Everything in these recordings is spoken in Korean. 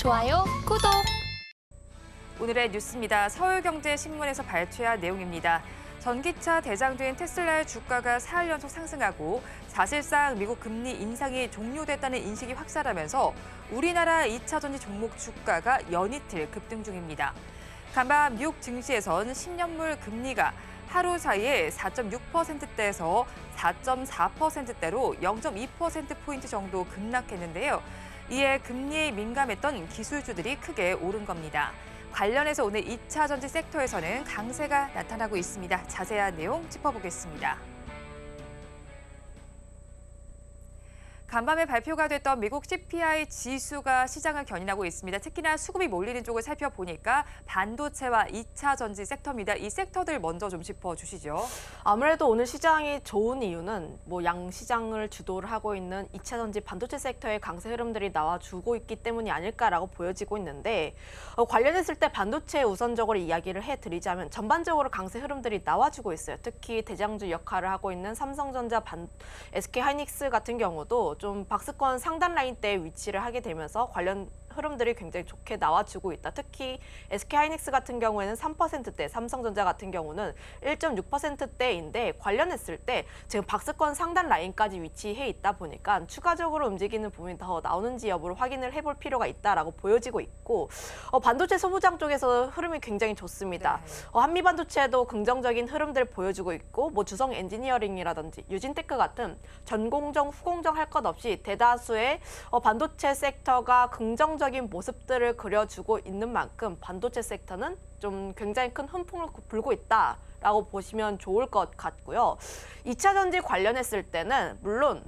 좋아요, 구독! 오늘의 뉴스입니다. 서울경제신문에서 발췌한 내용입니다. 전기차 대장주인 테슬라의 주가가 4일 연속 상승하고 사실상 미국 금리 인상이 종료됐다는 인식이 확산하면서 우리나라 2차 전지 종목 주가가 연이틀 급등 중입니다. 간밤 미국 증시에선 10년물 금리가 하루 사이에 4.6%대에서 4.4%대로 0.2%포인트 정도 급락했는데요. 이에 금리에 민감했던 기술주들이 크게 오른 겁니다. 관련해서 오늘 2차 전지 섹터에서는 강세가 나타나고 있습니다. 자세한 내용 짚어보겠습니다. 간밤에 발표가 됐던 미국 CPI 지수가 시장을 견인하고 있습니다. 특히나 수급이 몰리는 쪽을 살펴보니까 반도체와 2차 전지 섹터입니다. 이 섹터들 먼저 좀 짚어주시죠. 아무래도 오늘 시장이 좋은 이유는 양시장을 주도를 하고 있는 2차 전지 반도체 섹터의 강세 흐름들이 나와주고 있기 때문이 아닐까라고 보여지고 있는데 관련했을 때 반도체 우선적으로 이야기를 해드리자면 전반적으로 강세 흐름들이 나와주고 있어요. 특히 대장주 역할을 하고 있는 삼성전자, SK하이닉스 같은 경우도 좀 박스권 상단 라인대에 위치를 하게 되면서 관련 흐름들이 굉장히 좋게 나와주고 있다. 특히 SK하이닉스 같은 경우에는 3%대, 삼성전자 같은 경우는 1.6%대인데 관련했을 때 지금 박스권 상단 라인까지 위치해 있다 보니까 추가적으로 움직이는 부분이 더 나오는지 여부를 확인을 해볼 필요가 있다라고 보여지고 있고 반도체 소부장 쪽에서 흐름이 굉장히 좋습니다. 네. 한미반도체도 긍정적인 흐름들을 보여주고 있고 주성 엔지니어링이라든지 유진테크 같은 전공정, 후공정 할 것 없이 대다수의 반도체 섹터가 긍정적인 모습들을 그려주고 있는 만큼 반도체 섹터는 좀 굉장히 큰 훈풍을 불고 있다라고 보시면 좋을 것 같고요. 2차 전지 관련했을 때는 물론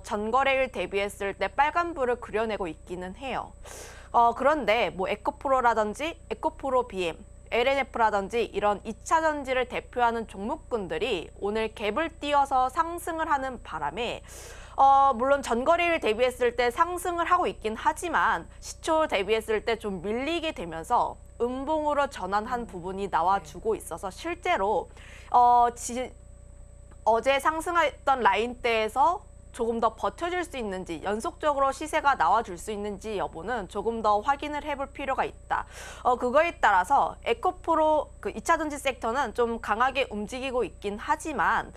전거래일 대비했을 때 빨간불을 그려내고 있기는 해요. 그런데 에코프로라든지 에코프로 BM, LNF라든지 이런 2차 전지를 대표하는 종목군들이 오늘 갭을 띄어서 상승을 하는 바람에 물론 전거래일 대비했을 때 상승을 하고 있긴 하지만 시초 대비했을 때 좀 밀리게 되면서 음봉으로 전환한 부분이 나와주고 있어서 실제로 어제 상승했던 라인대에서 조금 더 버텨줄 수 있는지, 연속적으로 시세가 나와줄 수 있는지 여부는 조금 더 확인을 해볼 필요가 있다. 그거에 따라서 에코프로 2차 전지 섹터는 좀 강하게 움직이고 있긴 하지만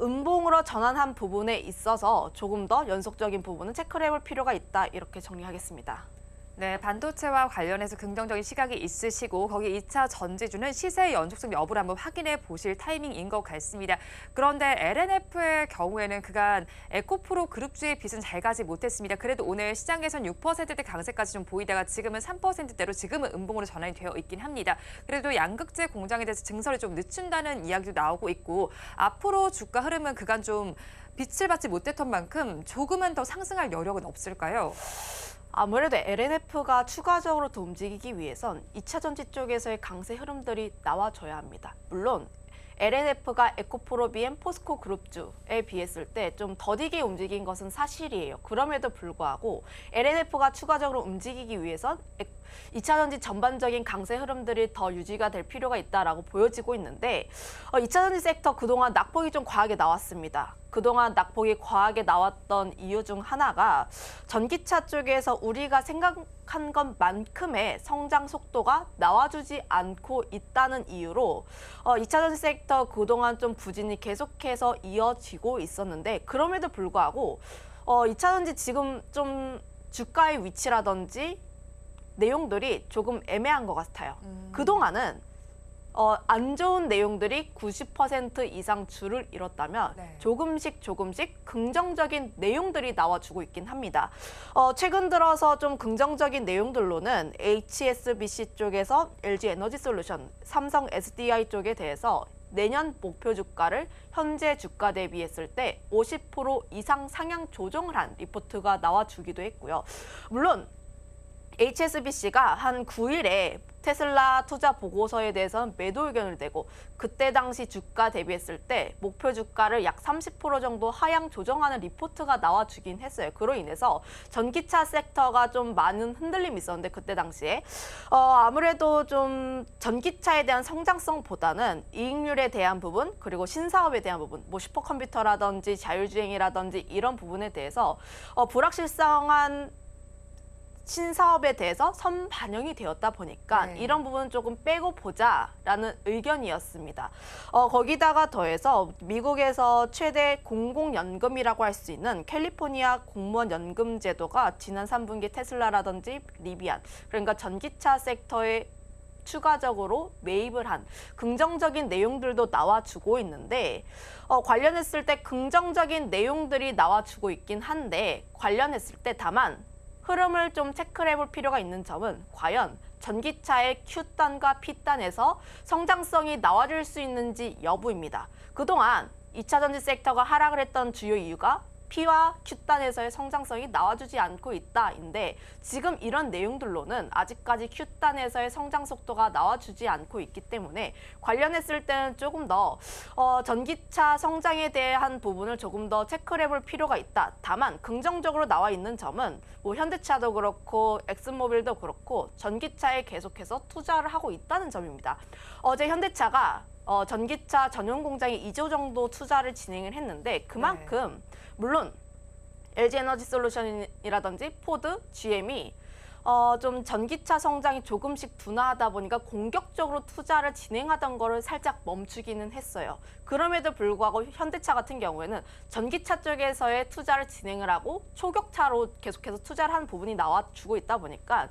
음봉으로 전환한 부분에 있어서 조금 더 연속적인 부분은 체크를 해볼 필요가 있다. 이렇게 정리하겠습니다. 네, 반도체와 관련해서 긍정적인 시각이 있으시고 거기 2차 전지주는 시세의 연속성 여부를 한번 확인해 보실 타이밍인 것 같습니다. 그런데 LNF의 경우에는 그간 에코프로 그룹주의 빚은 잘 가지 못했습니다. 그래도 오늘 시장에선 6%대 강세까지 좀 보이다가 지금은 3%대로 지금은 음봉으로 전환이 되어 있긴 합니다. 그래도 양극재 공장에 대해서 증설이 좀 늦춘다는 이야기도 나오고 있고 앞으로 주가 흐름은 그간 좀 빛을 받지 못했던 만큼 조금은 더 상승할 여력은 없을까요? 아무래도 LNF가 추가적으로 더 움직이기 위해선 2차 전지 쪽에서의 강세 흐름들이 나와줘야 합니다. 물론 LNF가 에코프로 BM, 포스코 그룹주에 비했을 때 좀 더디게 움직인 것은 사실이에요. 그럼에도 불구하고 LNF가 추가적으로 움직이기 위해선 2차 전지 전반적인 강세 흐름들이 더 유지가 될 필요가 있다라고 보여지고 있는데 2차 전지 섹터 그동안 낙폭이 좀 과하게 나왔습니다. 그동안 낙폭이 과하게 나왔던 이유 중 하나가 전기차 쪽에서 우리가 생각한 것만큼의 성장 속도가 나와주지 않고 있다는 이유로 2차 전지 섹터 그동안 좀 부진이 계속해서 이어지고 있었는데 그럼에도 불구하고 2차 전지 지금 좀 주가의 위치라든지 내용들이 조금 애매한 것 같아요. 그동안은 안 좋은 내용들이 90% 이상 줄을 이뤘다면 네. 조금씩 긍정적인 내용들이 나와주고 있긴 합니다. 최근 들어서 좀 긍정적인 내용들로는 HSBC 쪽에서 LG에너지솔루션, 삼성 SDI 쪽에 대해서 내년 목표 주가를 현재 주가 대비했을 때 50% 이상 상향 조정을 한 리포트가 나와주기도 했고요. 물론 HSBC가 한 9일에 테슬라 투자 보고서에 대해서는 매도 의견을 내고 그때 당시 주가 대비했을 때 목표 주가를 약 30% 정도 하향 조정하는 리포트가 나와주긴 했어요. 그로 인해서 전기차 섹터가 좀 많은 흔들림이 있었는데 그때 당시에 아무래도 좀 전기차에 대한 성장성보다는 이익률에 대한 부분 그리고 신사업에 대한 부분 뭐 슈퍼컴퓨터라든지 자율주행이라든지 이런 부분에 대해서 불확실성한 신사업에 대해서 선반영이 되었다 보니까 네. 이런 부분은 조금 빼고 보자라는 의견이었습니다. 거기다가 더해서 미국에서 최대 공공연금이라고 할 수 있는 캘리포니아 공무원 연금 제도가 지난 3분기 테슬라라든지 리비안, 그러니까 전기차 섹터에 추가적으로 매입을 한 긍정적인 내용들도 나와주고 있는데 관련했을 때 긍정적인 내용들이 나와주고 있긴 한데 관련했을 때 다만 흐름을 좀 체크를 해볼 필요가 있는 점은 과연 전기차의 Q단과 P단에서 성장성이 나와줄 수 있는지 여부입니다. 그동안 2차 전지 섹터가 하락을 했던 주요 이유가 P와 Q단에서의 성장성이 나와주지 않고 있다인데 지금 이런 내용들로는 아직까지 Q단에서의 성장 속도가 나와주지 않고 있기 때문에 관련했을 때는 조금 더 전기차 성장에 대한 부분을 조금 더 체크를 해볼 필요가 있다. 다만 긍정적으로 나와 있는 점은 뭐 현대차도 그렇고 엑슨모빌도 그렇고 전기차에 계속해서 투자를 하고 있다는 점입니다. 어제 현대차가 전기차 전용 공장에 2조 정도 투자를 진행을 했는데 그만큼 물론 LG에너지솔루션이라든지 포드, GM이 좀 전기차 성장이 조금씩 둔화하다 보니까 공격적으로 투자를 진행하던 거를 살짝 멈추기는 했어요. 그럼에도 불구하고 현대차 같은 경우에는 전기차 쪽에서의 투자를 진행을 하고 초격차로 계속해서 투자를 하는 부분이 나와주고 있다 보니까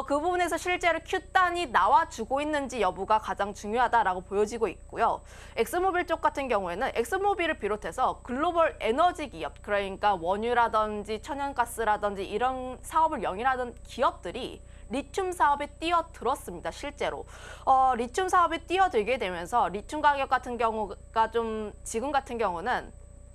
그 부분에서 실제로 Q단이 나와주고 있는지 여부가 가장 중요하다라고 보여지고 있고요. 엑스모빌 쪽 같은 경우에는 엑스모빌을 비롯해서 글로벌 에너지 기업, 그러니까 원유라든지 천연가스라든지 이런 사업을 영위하는 기업들이 리튬 사업에 뛰어들었습니다. 실제로 리튬 사업에 뛰어들게 되면서 리튬 가격 같은 경우가 좀 지금 같은 경우는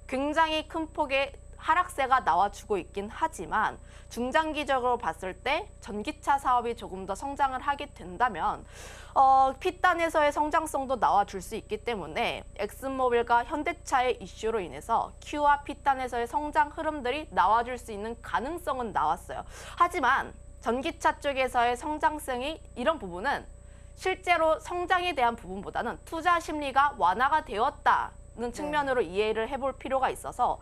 굉장히 큰 폭의 하락세가 나와주고 있긴 하지만 중장기적으로 봤을 때 전기차 사업이 조금 더 성장을 하게 된다면 P단에서의 성장성도 나와줄 수 있기 때문에 엑슨모빌과 현대차의 이슈로 인해서 Q와 P단에서의 성장 흐름들이 나와줄 수 있는 가능성은 나왔어요. 하지만 전기차 쪽에서의 성장성이 이런 부분은 실제로 성장에 대한 부분보다는 투자 심리가 완화가 되었다는 측면으로 이해를 해볼 필요가 있어서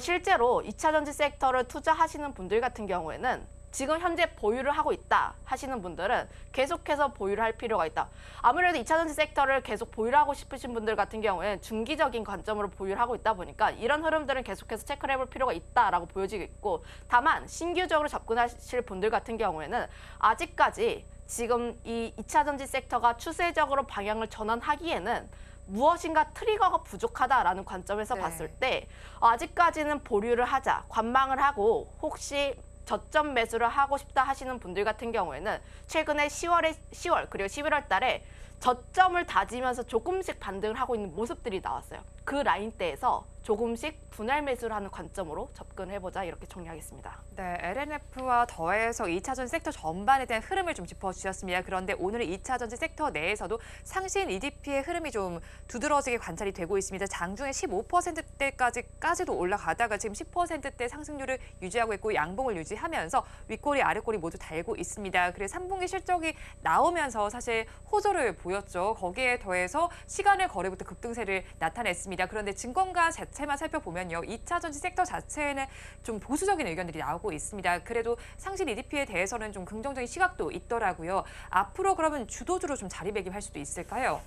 실제로 2차 전지 섹터를 투자하시는 분들 같은 경우에는 지금 현재 보유를 하고 있다 하시는 분들은 계속해서 보유를 할 필요가 있다. 아무래도 2차 전지 섹터를 계속 보유를 하고 싶으신 분들 같은 경우에는 중기적인 관점으로 보유를 하고 있다 보니까 이런 흐름들은 계속해서 체크를 해볼 필요가 있다라고 보여지고 있고 다만 신규적으로 접근하실 분들 같은 경우에는 아직까지 지금 이 2차 전지 섹터가 추세적으로 방향을 전환하기에는 무엇인가 트리거가 부족하다라는 관점에서 봤을 때 아직까지는 보류를 하자, 관망을 하고 혹시 저점 매수를 하고 싶다 하시는 분들 같은 경우에는 최근에 10월 그리고 11월 달에 저점을 다지면서 조금씩 반등을 하고 있는 모습들이 나왔어요. 그 라인대에서 조금씩 분할 매수를 하는 관점으로 접근을 해보자 이렇게 정리하겠습니다. 네, LNF와 더해서 2차 전지 섹터 전반에 대한 흐름을 좀 짚어주셨습니다. 그런데 오늘은 2차 전지 섹터 내에서도 상신 EDP의 흐름이 좀 두드러지게 관찰이 되고 있습니다. 장중에 15%대까지도 올라가다가 지금 10%대 상승률을 유지하고 있고 양봉을 유지하면서 윗꼬리 아랫꼬리 모두 달고 있습니다. 그래서 3분기 실적이 나오면서 사실 호조를 보였죠. 거기에 더해서 시간을 거래부터 급등세를 나타냈습니다. 그런데 증권가 자체만 살펴보면요. 2차 전지 섹터 자체에는 좀 보수적인 의견들이 나오고 있습니다. 그래도 상신 EDP에 대해서는 좀 긍정적인 시각도 있더라고요. 앞으로 그러면 주도주로 좀 자리매김할 수도 있을까요?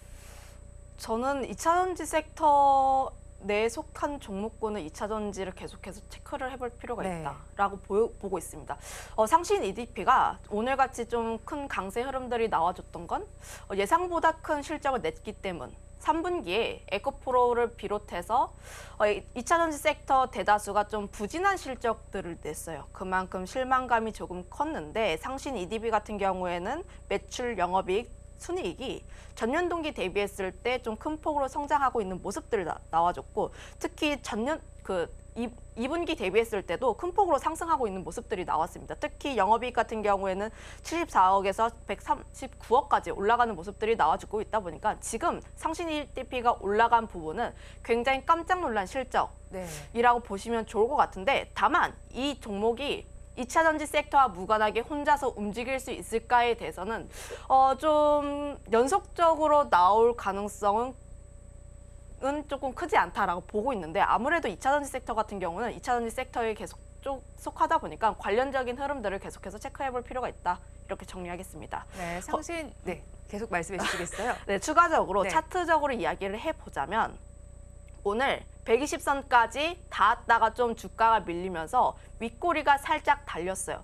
저는 2차 전지 섹터 내에 속한 종목군은 2차 전지를 계속해서 체크를 해볼 필요가 있다라고 보고 있습니다. 상신 EDP가 오늘같이 좀 큰 강세 흐름들이 나와줬던 건 예상보다 큰 실적을 냈기 때문. 3분기에 에코프로를 비롯해서 2차 전지 섹터 대다수가 좀 부진한 실적들을 냈어요. 그만큼 실망감이 조금 컸는데 상신 EDP 같은 경우에는 매출, 영업이익, 순이익이 전년 동기 대비했을 때 좀 큰 폭으로 성장하고 있는 모습들 나와줬고 특히 전년 2분기 대비했을 때도 큰 폭으로 상승하고 있는 모습들이 나왔습니다. 특히 영업이익 같은 경우에는 74억에서 139억까지 올라가는 모습들이 나와주고 있다 보니까 지금 상신 EDP가 올라간 부분은 굉장히 깜짝 놀란 실적이라고 보시면 좋을 것 같은데 다만 이 종목이 2차 전지 섹터와 무관하게 혼자서 움직일 수 있을까에 대해서는 좀 연속적으로 나올 가능성은 조금 크지 않다라고 보고 있는데 아무래도 2차 전지 섹터 같은 경우는 2차 전지 섹터에 계속 속하다 보니까 관련적인 흐름들을 계속해서 체크해볼 필요가 있다. 이렇게 정리하겠습니다. 네, 상신 계속 말씀해 주시겠어요? 네, 추가적으로 네. 차트적으로 이야기를 해보자면 오늘 120선까지 닿았다가 좀 주가가 밀리면서 윗꼬리가 살짝 달렸어요.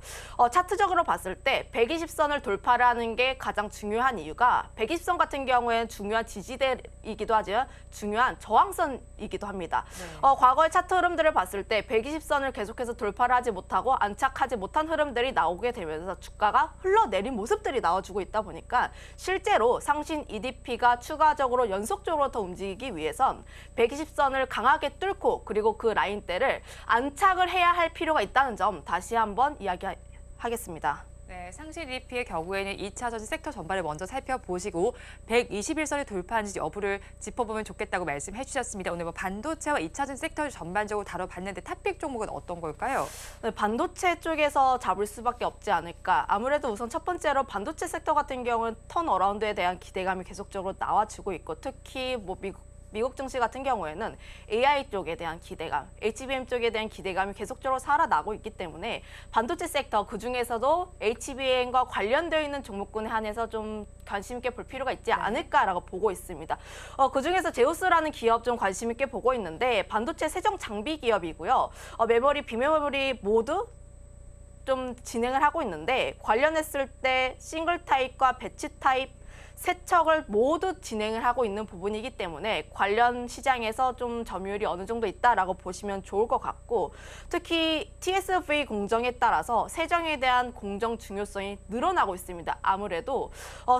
차트적으로 봤을 때 120선을 돌파를 하는 게 가장 중요한 이유가 120선 같은 경우에는 중요한 지지대이기도 하지만 중요한 저항선이기도 합니다. 네. 과거의 차트 흐름들을 봤을 때 120선을 계속해서 돌파를 하지 못하고 안착하지 못한 흐름들이 나오게 되면서 주가가 흘러내린 모습들이 나와주고 있다 보니까 실제로 상신 EDP가 추가적으로 연속적으로 더 움직이기 위해선 120선을 강하게 뚫고 그리고 그 라인대를 안착을 해야 할 필요가 있다는 점 다시 한번 이야기하겠습니다. 네, 상신 EDP의 경우에는 2차 전지 섹터 전반을 먼저 살펴보시고 121선이 돌파하는지 여부를 짚어보면 좋겠다고 말씀해 주셨습니다. 오늘 반도체와 2차 전지 섹터를 전반적으로 다뤄봤는데 탑픽 종목은 어떤 걸까요? 네, 반도체 쪽에서 잡을 수밖에 없지 않을까. 아무래도 우선 첫 번째로 반도체 섹터 같은 경우는 턴어라운드에 대한 기대감이 계속적으로 나와주고 있고 특히 미국 증시 같은 경우에는 AI 쪽에 대한 기대감, HBM 쪽에 대한 기대감이 계속적으로 살아나고 있기 때문에 반도체 섹터 그중에서도 HBM과 관련되어 있는 종목군에 한해서 좀 관심 있게 볼 필요가 있지 않을까라고 보고 있습니다. 그중에서 제우스라는 기업 좀 관심 있게 보고 있는데 반도체 세정 장비 기업이고요. 메모리, 비메모리 모두 좀 진행을 하고 있는데 관련했을 때 싱글 타입과 배치 타입 세척을 모두 진행을 하고 있는 부분이기 때문에 관련 시장에서 좀 점유율이 어느 정도 있다라고 보시면 좋을 것 같고 특히 TSV 공정에 따라서 세정에 대한 공정 중요성이 늘어나고 있습니다. 아무래도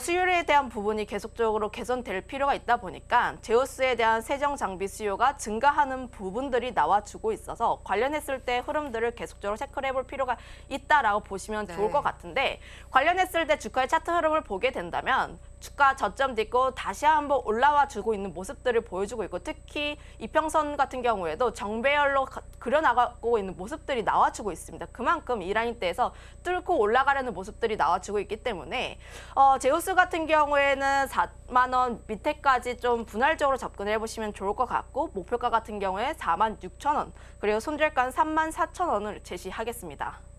수요에 대한 부분이 계속적으로 개선될 필요가 있다 보니까 제우스에 대한 세정 장비 수요가 증가하는 부분들이 나와주고 있어서 관련했을 때 흐름들을 계속적으로 체크를 해볼 필요가 있다라고 보시면 좋을 것 같은데 관련했을 때 주가의 차트 흐름을 보게 된다면 주가 저점 딛고 다시 한번 올라와 주고 있는 모습들을 보여주고 있고 특히 이평선 같은 경우에도 정배열로 그려나가고 있는 모습들이 나와주고 있습니다. 그만큼 이 라인대에서 뚫고 올라가려는 모습들이 나와주고 있기 때문에 제우스 같은 경우에는 4만 원 밑에까지 좀 분할적으로 접근을 해보시면 좋을 것 같고 목표가 같은 경우에 4만 6천 원 그리고 손절가는 3만 4천 원을 제시하겠습니다.